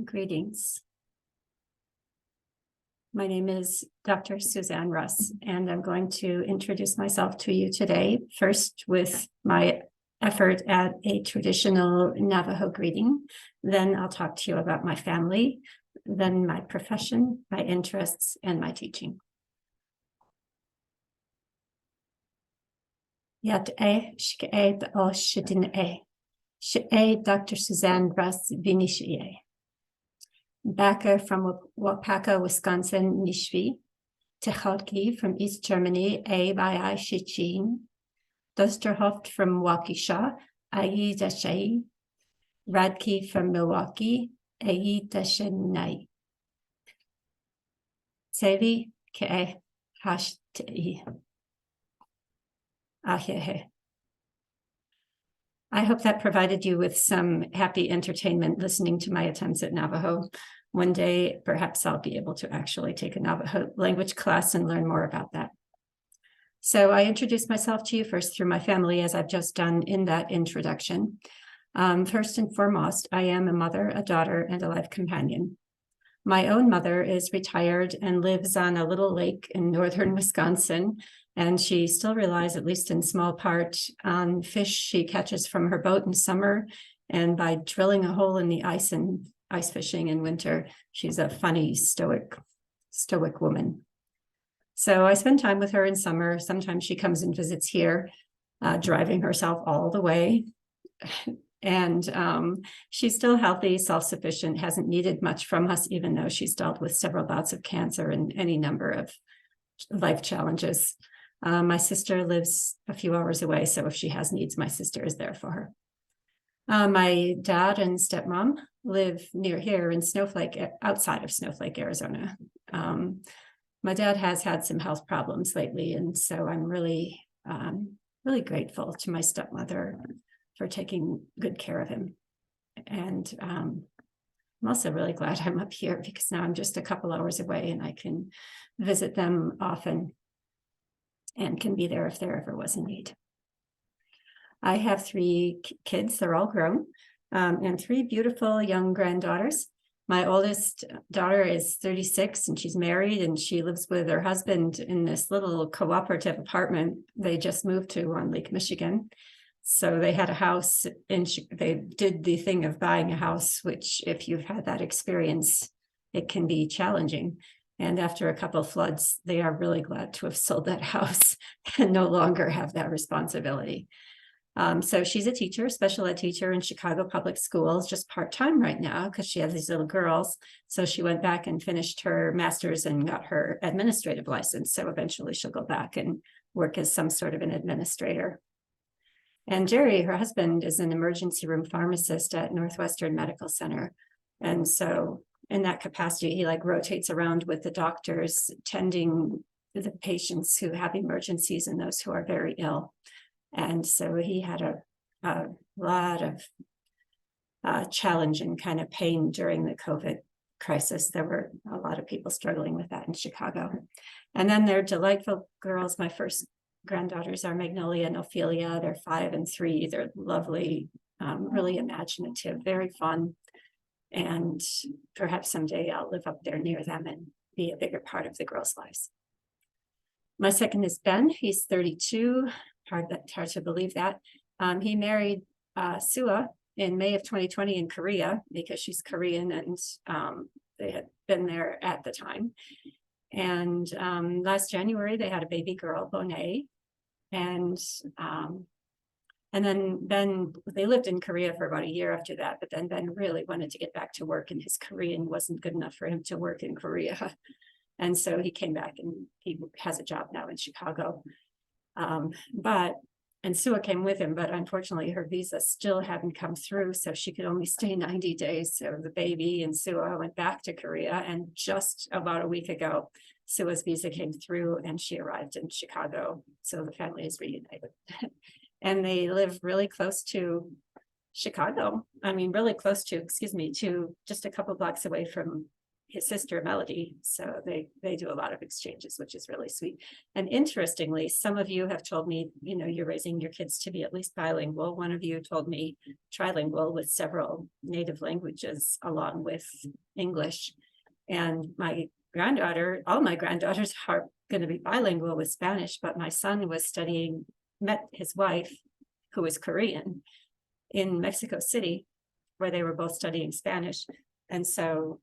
Greetings. My name is Dr. Suzanne Russ, and I'm going to introduce myself to you today, first with my effort at a traditional Navajo greeting. Then I'll talk to you about my family, then my profession, my interests, and my teaching. Yat shke o shitin Dr. Suzanne Russ Vinishie. Becker from Wapaka, Wisconsin, Nishvi. Techotki from East Germany, A by I Shichin. Dosterhoft from Waukesha, Ayi Dashai. Radke from Milwaukee, Ayi Dashanai. Sevi Ke Hashti. Ahehe. I hope that provided you with some happy entertainment listening to my attempts at Navajo. One day, perhaps I'll be able to actually take a Navajo language class and learn more about that. So I introduced myself to you first through my family, as I've just done in that introduction. First and foremost, I am a mother, a daughter, and a life companion. My own mother is retired and lives on a little lake in northern Wisconsin, and she still relies, at least in small part, on fish she catches from her boat in summer, and by drilling a hole in the ice and ice fishing in winter. She's a funny, stoic woman. So I spend time with her in summer. Sometimes she comes and visits here, driving herself all the way. And she's still healthy, self-sufficient, hasn't needed much from us, even though she's dealt with several bouts of cancer and any number of life challenges. My sister lives a few hours away, so if she has needs, my sister is there for her. My dad and stepmom live near here in Snowflake, outside of Snowflake, Arizona. My dad has had some health problems lately, and so I'm really grateful to my stepmother for taking good care of him. And I'm also really glad I'm up here, because now I'm just a couple hours away and I can visit them often and can be there if there ever was a need. I have 3 kids, they're all grown, and 3 beautiful young granddaughters. My oldest daughter is 36 and she's married, and she lives with her husband in this little cooperative apartment they just moved to on Lake Michigan. So they had a house, and they did the thing of buying a house, which if you've had that experience, it can be challenging. And after a couple of floods, they are really glad to have sold that house and no longer have that responsibility. So she's a teacher, special ed teacher in Chicago Public Schools, just part-time right now because she has these little girls. So she went back and finished her master's and got her administrative license. So eventually she'll go back and work as some sort of an administrator. And Jerry, her husband, is an emergency room pharmacist at Northwestern Medical Center. And so in that capacity, he rotates around with the doctors, tending the patients who have emergencies and those who are very ill. And so he had a lot of challenge and kind of pain during the COVID crisis. There were a lot of people struggling with that in Chicago. And then they're delightful girls. My first granddaughters are Magnolia and Ophelia. They're 5 and 3. They're lovely, really imaginative, very fun. And perhaps someday I'll live up there near them and be a bigger part of the girls' lives. My second is Ben. He's 32. Hard to believe that. He married Sua in May of 2020 in Korea, because she's Korean, and they had been there at the time. And last January, they had a baby girl, Bonet. And then Ben, they lived in Korea for about a year after that, but then Ben really wanted to get back to work, and his Korean wasn't good enough for him to work in Korea. And so he came back, and he has a job now in Chicago. And Sua came with him, but unfortunately her visa still hadn't come through, so she could only stay 90 days. So the baby and Sua went back to Korea, and just about a week ago, Sua's visa came through and she arrived in Chicago. So the family is reunited. And they live really close to Chicago. I mean, really close to, to just a couple blocks away from his sister Melody. So they do a lot of exchanges, which is really sweet. And interestingly, some of you have told me, you're raising your kids to be at least bilingual. One of you told me trilingual with several native languages along with English. And my granddaughter, all my granddaughters are going to be bilingual with Spanish, but my son met his wife, who is Korean, in Mexico City, where they were both studying Spanish. And so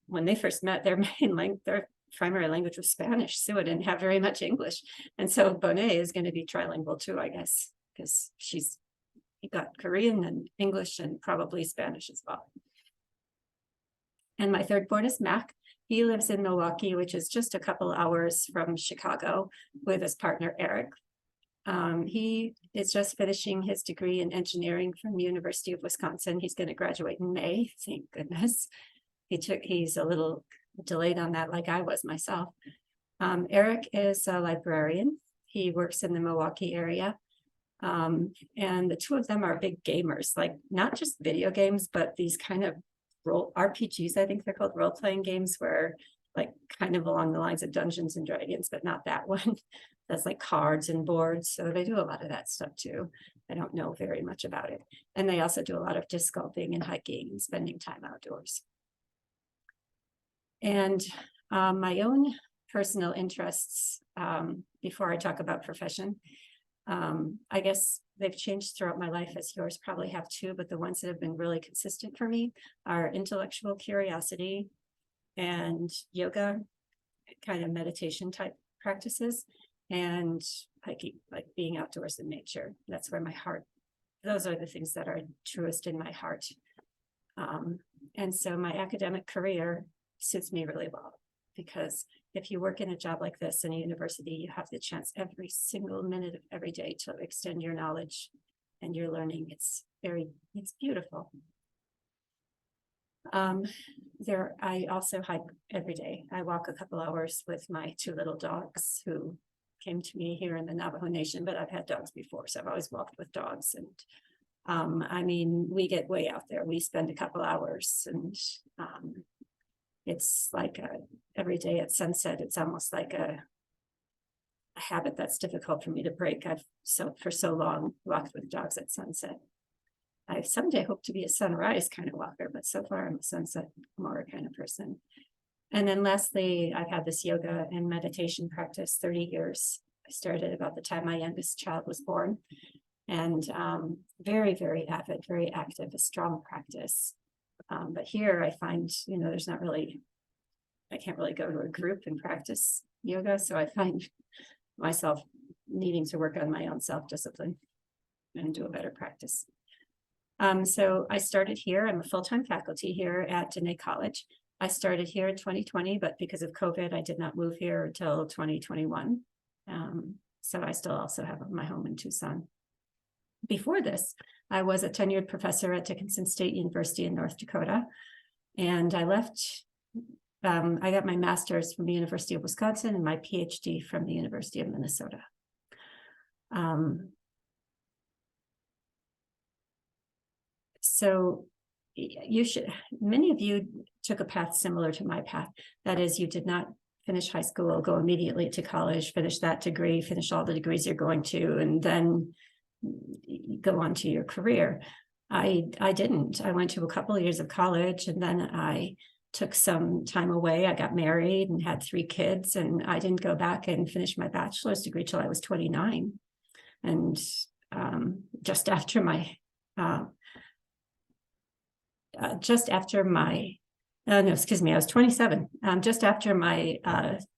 when they first met, their primary language was Spanish. Sue didn't have very much English. And so Bonet is going to be trilingual too, I guess, because he got Korean and English and probably Spanish as well. And my third born is Mac. He lives in Milwaukee, which is just a couple hours from Chicago, with his partner, Eric. He is just finishing his degree in engineering from the University of Wisconsin. He's going to graduate in May, thank goodness. He's a little delayed on that, like I was myself. Eric is a librarian. He works in the Milwaukee area. And the two of them are big gamers, like not just video games, but these kind of RPGs, I think they're called, role-playing games, where like kind of along the lines of Dungeons and Dragons, but not that one. That's like cards and boards. So they do a lot of that stuff too. I don't know very much about it. And they also do a lot of disc golfing and hiking and spending time outdoors. And my own personal interests, before I talk about profession, I guess they've changed throughout my life, as yours probably have too, but the ones that have been really consistent for me are intellectual curiosity and yoga, kind of meditation type practices, and hiking, like being outdoors in nature. That's where those are the things that are truest in my heart. And so my academic career suits me really well, because if you work in a job like this in a university, you have the chance every single minute of every day to extend your knowledge and your learning. It's beautiful. I also hike every day. I walk a couple hours with my two little dogs who came to me here in the Navajo Nation, but I've had dogs before, so I've always walked with dogs. And I mean, we get way out there. We spend a couple hours, and it's like every day at sunset. It's almost like a habit that's difficult for me to break. I've for so long walked with dogs at sunset. I someday hope to be a sunrise kind of walker, but so far I'm a sunset more kind of person. And then lastly, I've had this yoga and meditation practice 30 years. I started about the time my youngest child was born, and very, very avid, very active, a strong practice. But here I find, I can't really go to a group and practice yoga. So I find myself needing to work on my own self-discipline and do a better practice. So I started here. I'm a full-time faculty here at Dene College. I started here in 2020, but because of COVID, I did not move here until 2021. So I still also have my home in Tucson. Before this, I was a tenured professor at Dickinson State University in North Dakota. And I left, I got my master's from the University of Wisconsin and my PhD from the University of Minnesota. So many of you took a path similar to my path. That is, you did not finish high school, go immediately to college, finish that degree, finish all the degrees you're going to, and then go on to your career. I didn't. I went to a couple of years of college, and then I took some time away. I got married and had 3 kids, and I didn't go back and finish my bachelor's degree till I was 29. And just after my I was 27. Just after my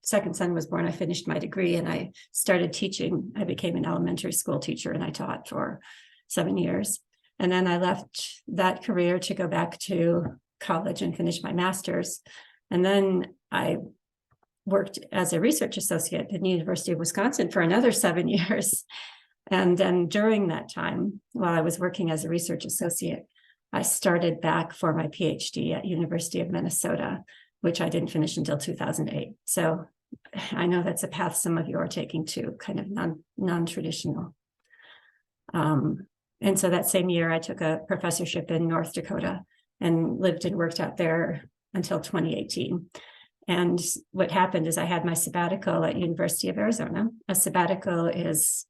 second son was born, I finished my degree and I started teaching. I became an elementary school teacher and I taught for 7 years. And then I left that career to go back to college and finish my master's. And then I worked as a research associate at the University of Wisconsin for another 7 years. And then during that time, while I was working as a research associate, I started back for my PhD at University of Minnesota, which I didn't finish until 2008. So I know that's a path some of you are taking too, kind of non-traditional. And so that same year, I took a professorship in North Dakota and lived and worked out there until 2018. And what happened is I had my sabbatical at University of Arizona. A sabbatical is,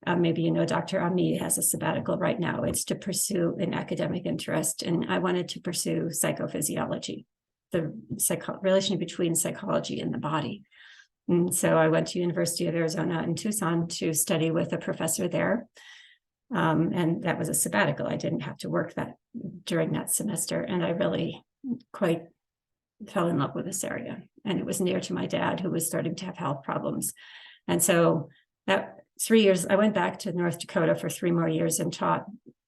maybe you know, Dr. Ami has a sabbatical right now. It's to pursue an academic interest. And I wanted to pursue psychophysiology, the relation between psychology and the body. And so I went to University of Arizona in Tucson to study with a professor there. And that was a sabbatical. I didn't have to work that during that semester. And I really quite fell in love with this area. And it was near to my dad, who was starting to have health problems. And so that 3 years, I went back to North Dakota for 3 more years and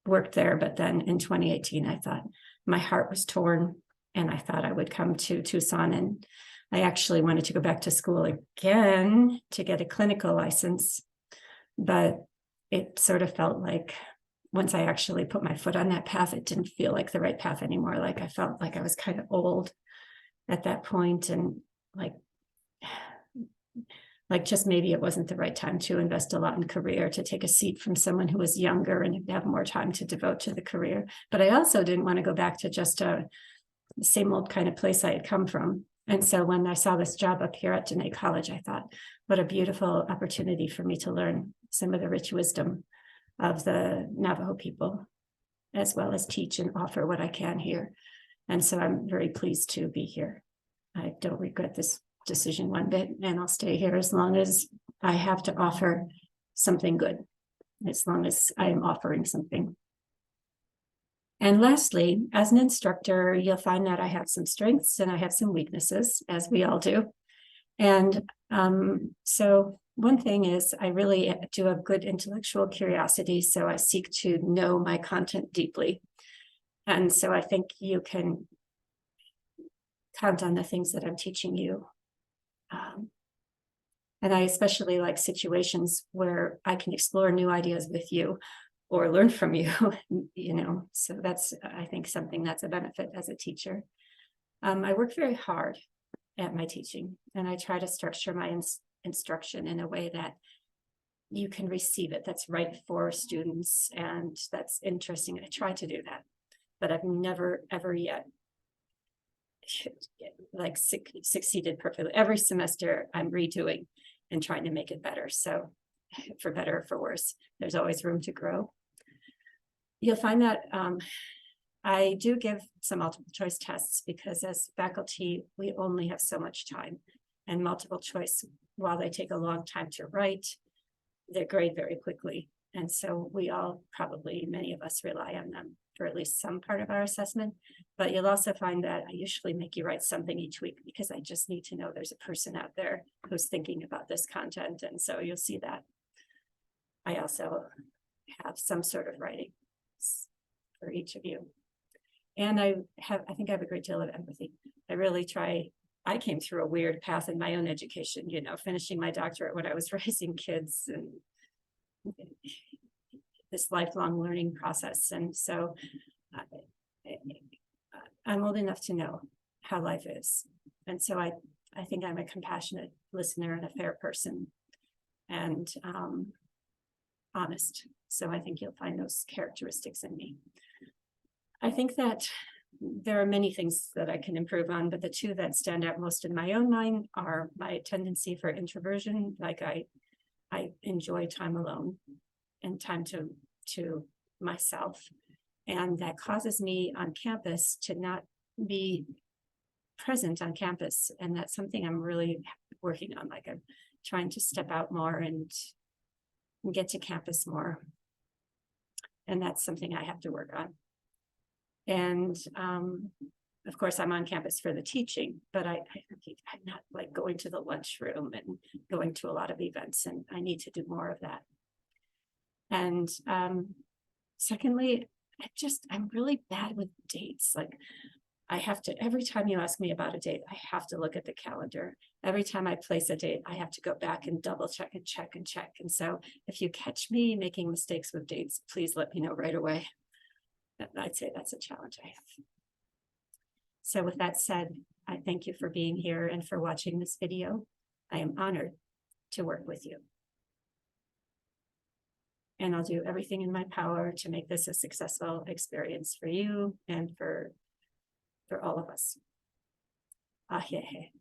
worked there. But then in 2018, I thought my heart was torn and I thought I would come to Tucson. And I actually wanted to go back to school again to get a clinical license. But it sort of felt like once I actually put my foot on that path, it didn't feel like the right path anymore. Like I felt like I was kind of old at that point, and like just maybe it wasn't the right time to invest a lot in career, to take a seat from someone who was younger and have more time to devote to the career. But I also didn't want to go back to just a same old kind of place I had come from. And so when I saw this job up here at Dene College, I thought, what a beautiful opportunity for me to learn some of the rich wisdom of the Navajo people, as well as teach and offer what I can here. And so I'm very pleased to be here. I don't regret this decision one bit, and I'll stay here as long as I have to offer something good, as long as I am offering something. And lastly, as an instructor, you'll find that I have some strengths and I have some weaknesses, as we all do. And so one thing is I really do have good intellectual curiosity, so I seek to know my content deeply. And so I think you can count on the things that I'm teaching you. And I especially like situations where I can explore new ideas with you or learn from you, you know, so that's, I think, something that's a benefit as a teacher. I work very hard at my teaching, and I try to structure my instruction in a way that you can receive it, that's right for students and that's interesting. I try to do that, but I've never, ever yet like succeeded perfectly. Every semester I'm redoing and trying to make it better. So for better or for worse, there's always room to grow. You'll find that I do give some multiple choice tests because as faculty, we only have so much time, and multiple choice, while they take a long time to write, they grade very quickly. And so we all probably, many of us, rely on them for at least some part of our assessment. But you'll also find that I usually make you write something each week because I just need to know there's a person out there who's thinking about this content. And so you'll see that. I also have some sort of writing for each of you. And I think I have a great deal of empathy. I really try. I came through a weird path in my own education, you know, finishing my doctorate when I was raising kids and this lifelong learning process. And so I'm old enough to know how life is. And so I think I'm a compassionate listener and a fair person and honest. So I think you'll find those characteristics in me. I think that there are many things that I can improve on, but the two that stand out most in my own mind are my tendency for introversion. Like I enjoy time alone and time to myself. And that causes me on campus to not be present on campus. And that's something I'm really working on. Like I'm trying to step out more and get to campus more. And that's something I have to work on. And of course, I'm on campus for the teaching, but I'm not like going to the lunchroom and going to a lot of events, and I need to do more of that. And secondly, I'm really bad with dates. Like I have to, every time you ask me about a date, I have to look at the calendar. Every time I place a date, I have to go back and double check and check and check. And so if you catch me making mistakes with dates, please let me know right away. I'd say that's a challenge I have. So with that said, I thank you for being here and for watching this video. I am honored to work with you. And I'll do everything in my power to make this a successful experience for you and for all of us. Ahehe.